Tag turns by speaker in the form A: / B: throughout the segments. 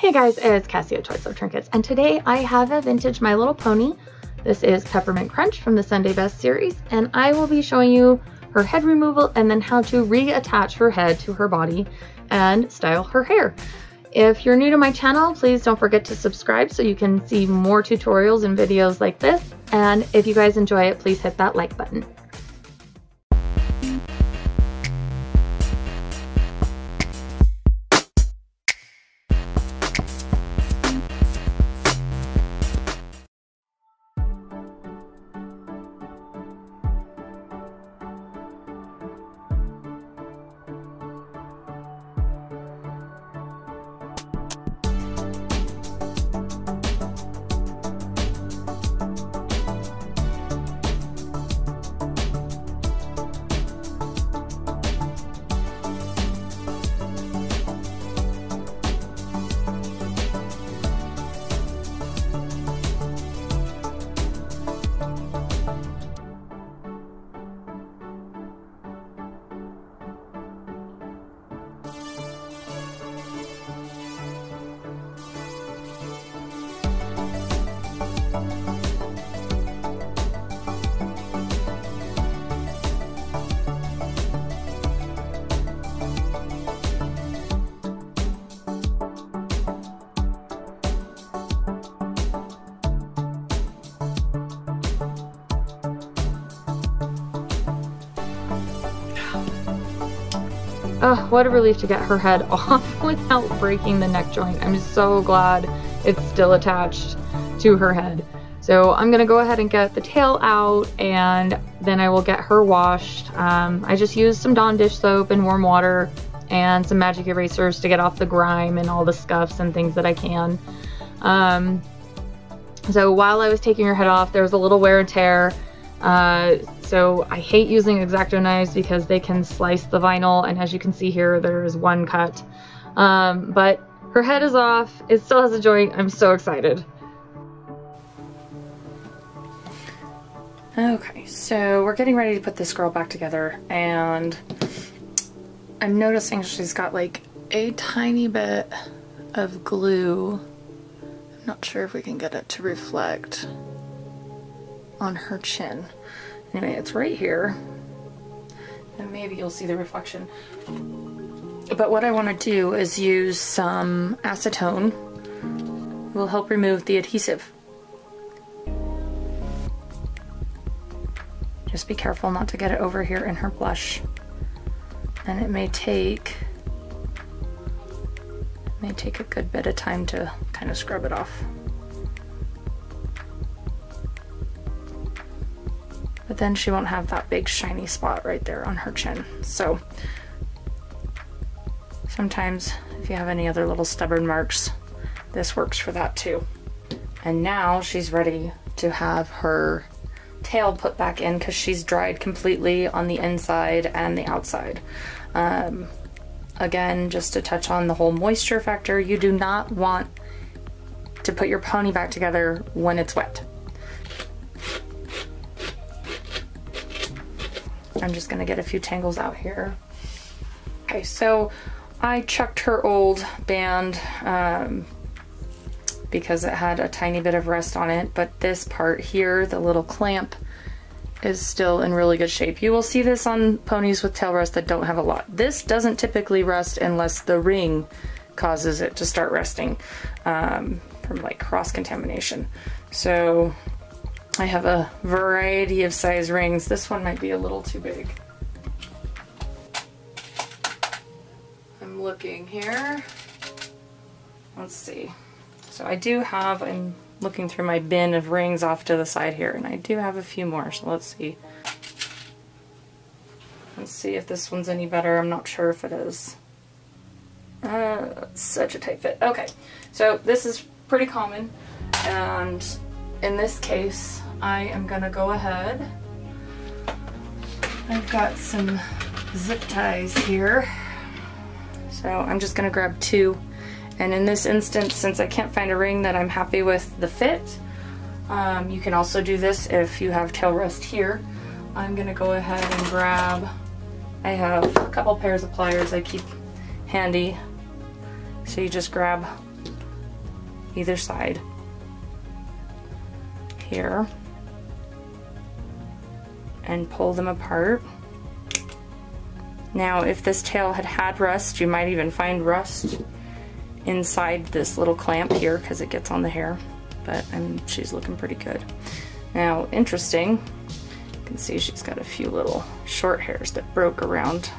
A: Hey guys, it's Cassie at Toys Love Trinkets, and today I have a vintage My Little Pony. This is Peppermint Crunch from the Sunday Best series, and I will be showing you her head removal and then how to reattach her head to her body and style her hair. If you're new to my channel, please don't forget to subscribe so you can see more tutorials and videos like this. And if you guys enjoy it, please hit that like button. Oh, what a relief to get her head off without breaking the neck joint. I'm so glad it's still attached to her head. So I'm gonna go ahead and get the tail out, and then I will get her washed. I just used some Dawn dish soap and warm water and some magic erasers to get off the grime and all the scuffs and things that I can. So while I was taking her head off, there was a little wear and tear. So I hate using X-Acto knives because they can slice the vinyl, and as you can see here, there is one cut. But her head is off. It still has a joint. I'm so excited. Okay, so we're getting ready to put this girl back together, and I'm noticing she's got like a tiny bit of glue. I'm not sure if we can get it to reflect on her chin. Anyway, it's right here, and maybe you'll see the reflection. But what I want to do is use some acetone. It will help remove the adhesive. Just be careful not to get it over here in her blush, and it may take a good bit of time to kind of scrub it off. But then she won't have that big shiny spot right there on her chin. So sometimes if you have any other little stubborn marks, this works for that too. And now she's ready to have her tail put back in because she's dried completely on the inside and the outside. Again, just to touch on the whole moisture factor, you do not want to put your pony back together when it's wet. I'm just gonna get a few tangles out here. Okay, so I chucked her old band because it had a tiny bit of rust on it, but this part here, the little clamp, is still in really good shape. You will see this on ponies with tail rust that don't have a lot. This doesn't typically rust unless the ring causes it to start rusting from like cross-contamination. So I have a variety of size rings. This one might be a little too big. I'm looking here. Let's see. So I do have, I'm looking through my bin of rings off to the side here, and I do have a few more, so let's see. Let's see if this one's any better. I'm not sure if it is. Such a tight fit. Okay, so this is pretty common, and in this case, I am gonna go ahead. I've got some zip ties here. So I'm just gonna grab two. And in this instance, since I can't find a ring that I'm happy with the fit, you can also do this if you have tail rust here. I'm gonna go ahead and grab, I have a couple pairs of pliers I keep handy. So you just grab either side here and pull them apart. Now if this tail had rust, you might even find rust inside this little clamp here because it gets on the hair, but she's looking pretty good. Now interesting, you can see she's got a few little short hairs that broke around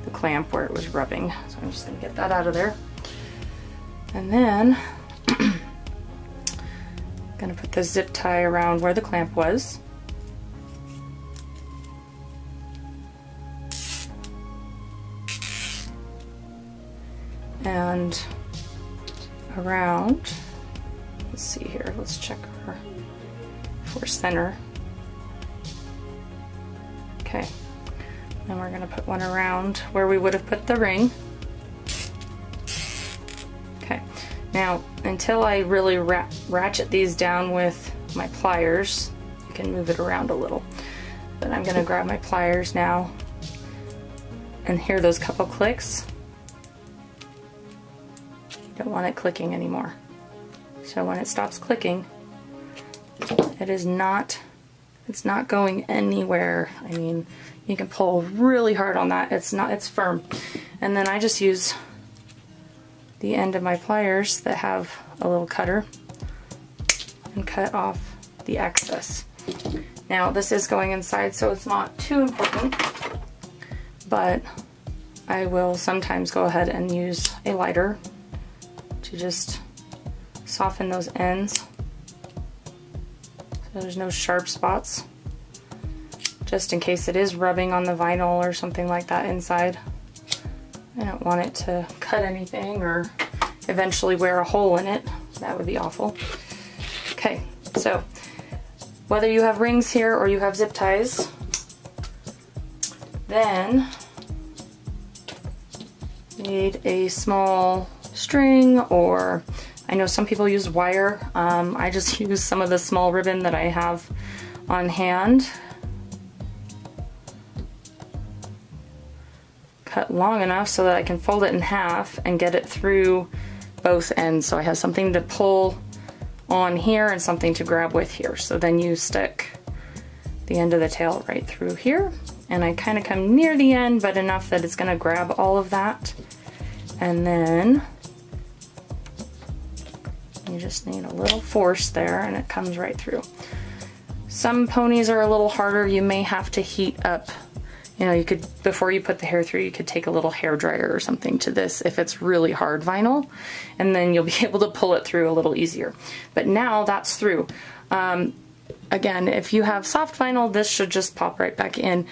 A: the clamp where it was rubbing, so I'm just going to get that out of there. And then I'm going to put the zip tie around where the clamp was. And around, let's see here, let's check her for center. Okay, then we're going to put one around where we would have put the ring. Okay, now until I really ratchet these down with my pliers, you can move it around a little, but I'm going to grab my pliers now and hear those couple clicks. Don't want it clicking anymore. So when it stops clicking, it's not going anywhere. I mean, you can pull really hard on that. It's firm. And then I just use the end of my pliers that have a little cutter and cut off the excess. Now this is going inside, so it's not too important, but I will sometimes go ahead and use a lighter to just soften those ends so there's no sharp spots, just in case it is rubbing on the vinyl or something like that inside. I don't want it to cut anything or eventually wear a hole in it. That would be awful. Okay, so whether you have rings here or you have zip ties, then you need a small string, or I know some people use wire. I just use some of the small ribbon that I have on hand. Cut long enough so that I can fold it in half and get it through both ends, so I have something to pull on here and something to grab with here. So then you stick the end of the tail right through here, and I kind of come near the end, but enough that it's going to grab all of that. And then you just need a little force there and it comes right through. Some ponies are a little harder. You may have to heat up, you know, you could, before you put the hair through, you could take a little hair dryer or something to this if it's really hard vinyl, and then you'll be able to pull it through a little easier. But now that's through. Again, if you have soft vinyl, this should just pop right back in.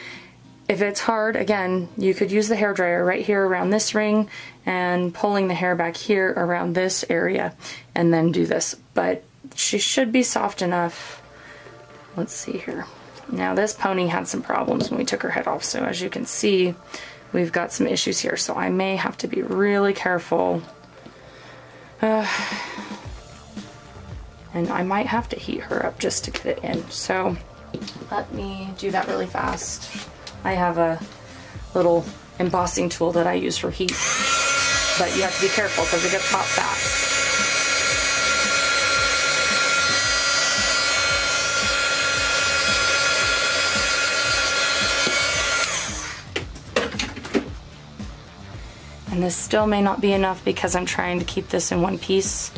A: If it's hard, again, you could use the hair dryer right here around this ring and pulling the hair back here around this area and then do this. But she should be soft enough. Let's see here. Now this pony had some problems when we took her head off, so as you can see, we've got some issues here, so I may have to be really careful. And I might have to heat her up just to get it in. So let me do that really fast. I have a little embossing tool that I use for heat, but you have to be careful because it gets hot fast. And this still may not be enough because I'm trying to keep this in one piece.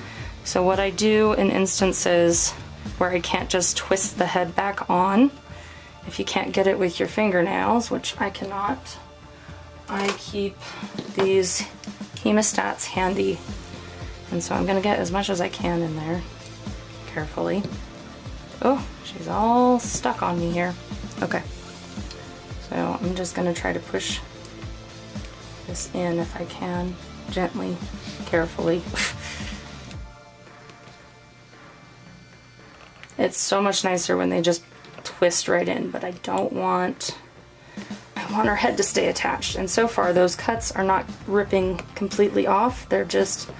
A: So what I do in instances where I can't just twist the head back on, if you can't get it with your fingernails, which I cannot, I keep these hemostats handy. And so I'm gonna get as much as I can in there, carefully. Oh, she's all stuck on me here. Okay, so I'm just gonna try to push this in if I can, gently, carefully. It's so much nicer when they just twist right in, but I want her head to stay attached. And so far those cuts are not ripping completely off, they're just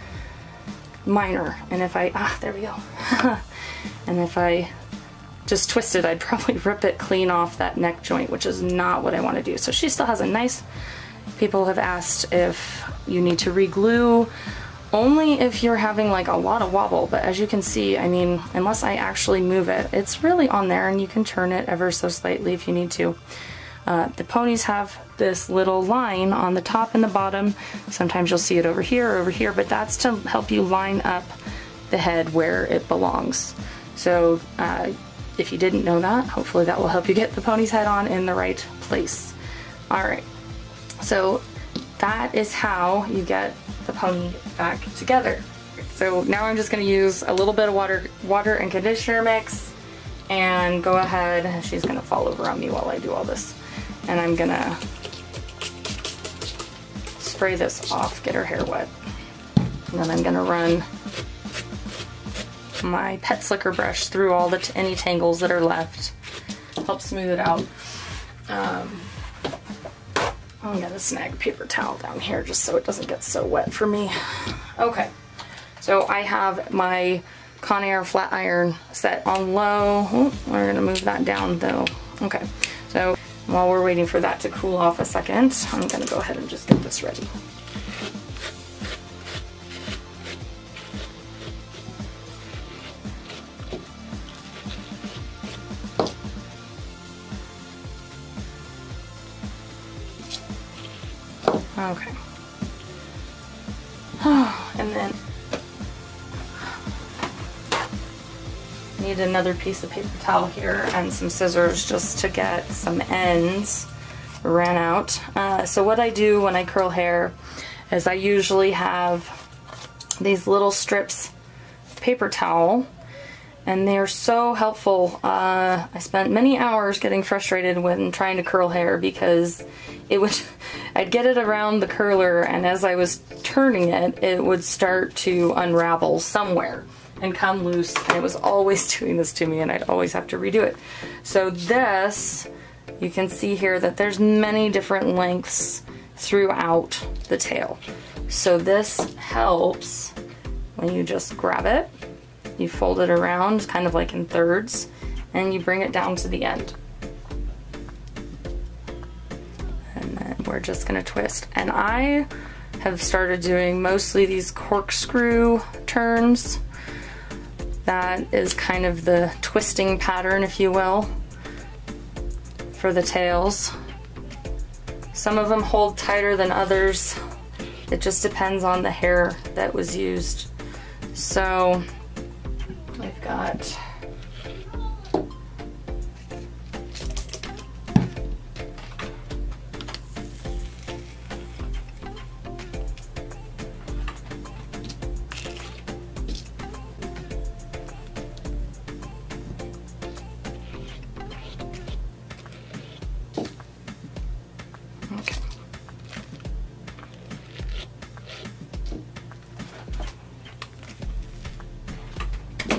A: minor. And if I, there we go. And if I just twist it, I'd probably rip it clean off that neck joint, which is not what I want to do. So she still has a nice, people have asked if you need to re-glue only if you're having like a lot of wobble, but as you can see, I mean, unless I actually move it, it's really on there, and you can turn it ever so slightly if you need to. The ponies have this little line on the top and the bottom. Sometimes you'll see it over here or over here, but that's to help you line up the head where it belongs. So if you didn't know that, hopefully that will help you get the pony's head on in the right place. All right, so that is how you get the pony back together. So now I'm just gonna use a little bit of water and conditioner mix and go ahead, she's gonna fall over on me while I do all this. And I'm gonna spray this off, get her hair wet. And then I'm gonna run my pet slicker brush through all the any tangles that are left. Help smooth it out. I'm gonna snag a paper towel down here just so it doesn't get so wet for me. Okay, so I have my Conair flat iron set on low. Oh, we're gonna move that down though. Okay, so while we're waiting for that to cool off a second, I'm gonna go ahead and just get this ready. Okay. And then need another piece of paper towel here and some scissors just to get some ends. Ran out. So what I do when I curl hair is I usually have these little strips of paper towel, and they're so helpful. I spent many hours getting frustrated when trying to curl hair because I'd get it around the curler, and as I was turning it, it would start to unravel somewhere and come loose, and it was always doing this to me, and I'd always have to redo it. So this, you can see here that there's many different lengths throughout the tail. So this helps when you just grab it, you fold it around kind of like in thirds, and you bring it down to the end. And then we're just gonna twist. And I have started doing mostly these corkscrew turns. That is kind of the twisting pattern, if you will, for the tails. Some of them hold tighter than others. It just depends on the hair that was used. So I've got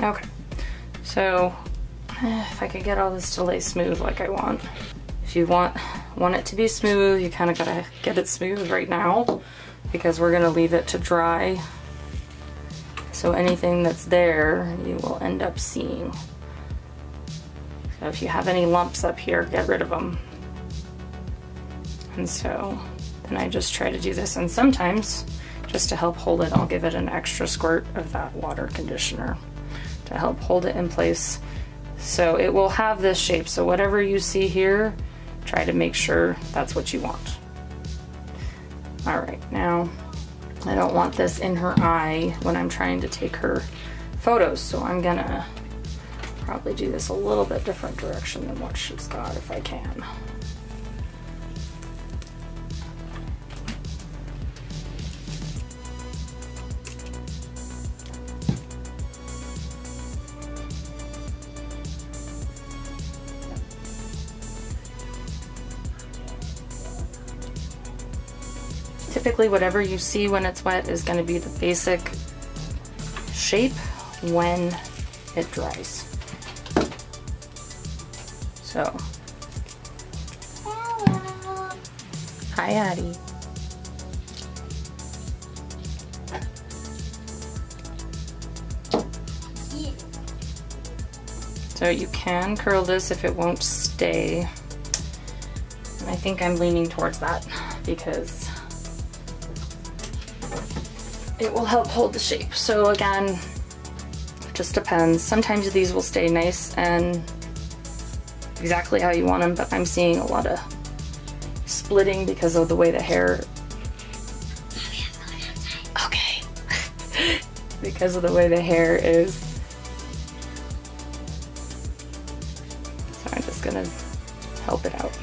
A: okay, so if I could get all this to lay smooth like I want. If you want it to be smooth, you kind of gotta get it smooth right now because we're gonna leave it to dry. So anything that's there, you will end up seeing. So if you have any lumps up here, get rid of them. And so then I just try to do this, and sometimes just to help hold it, I'll give it an extra squirt of that water conditioner to help hold it in place. So it will have this shape. So whatever you see here, try to make sure that's what you want. All right, now I don't want this in her eye when I'm trying to take her photos, so I'm gonna probably do this a little bit different direction than what she's got if I can. Typically, whatever you see when it's wet is going to be the basic shape when it dries. So, hi Addie. So you can curl this if it won't stay. And I think I'm leaning towards that because it will help hold the shape. So again, it just depends. Sometimes these will stay nice and exactly how you want them, but I'm seeing a lot of splitting because of the way the hair, okay, because of the way the hair is. So I'm just gonna help it out.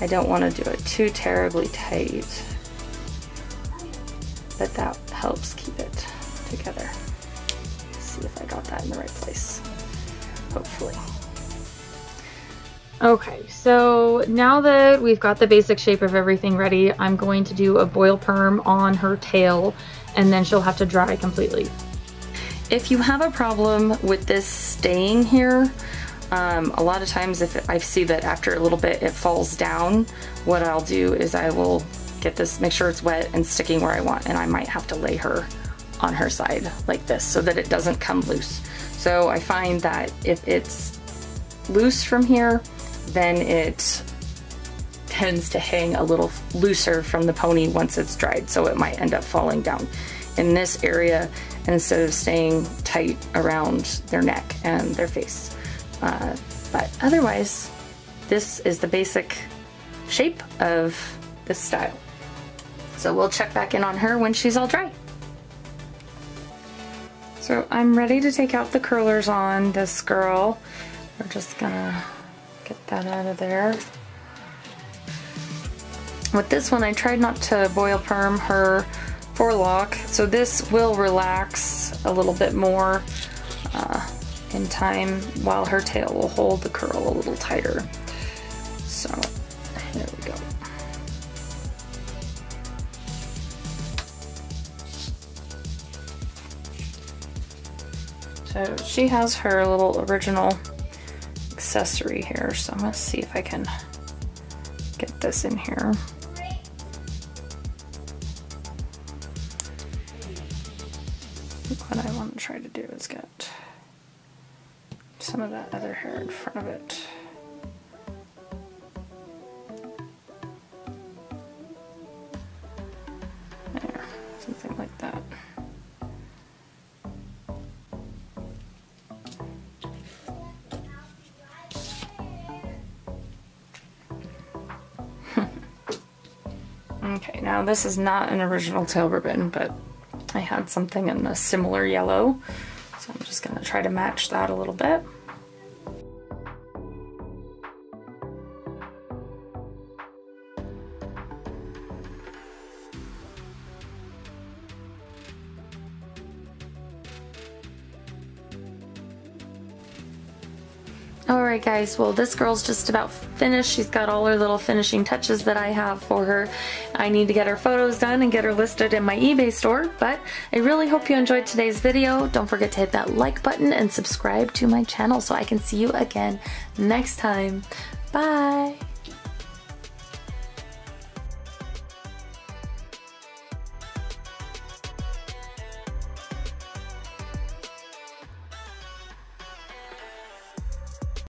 A: I don't want to do it too terribly tight, but that helps keep it together. Let's see if I got that in the right place, hopefully. Okay, so now that we've got the basic shape of everything ready, I'm going to do a boil perm on her tail, and then she'll have to dry completely. If you have a problem with this staying here, a lot of times if I see that after a little bit it falls down, what I'll do is I will get this, make sure it's wet and sticking where I want, and I might have to lay her on her side like this so that it doesn't come loose. So I find that if it's loose from here, then it tends to hang a little looser from the pony once it's dried, so it might end up falling down in this area instead of staying tight around their neck and their face. But otherwise, this is the basic shape of this style. So we'll check back in on her when she's all dry. So I'm ready to take out the curlers on this girl. We're just gonna get that out of there. With this one, I tried not to boil perm her forelock, so this will relax a little bit more in time, while her tail will hold the curl a little tighter. So here we go. So she has her little original accessory here, so I'm gonna see if I can get this in here. What I want to try to do is get some of that other hair in front of it. There, something like that. Okay, now this is not an original tail ribbon, but I had something in a similar yellow, so I'm just gonna try to match that a little bit. Alright guys, well this girl's just about finished. She's got all her little finishing touches that I have for her. I need to get her photos done and get her listed in my eBay store, but I really hope you enjoyed today's video. Don't forget to hit that like button and subscribe to my channel so I can see you again next time. Bye!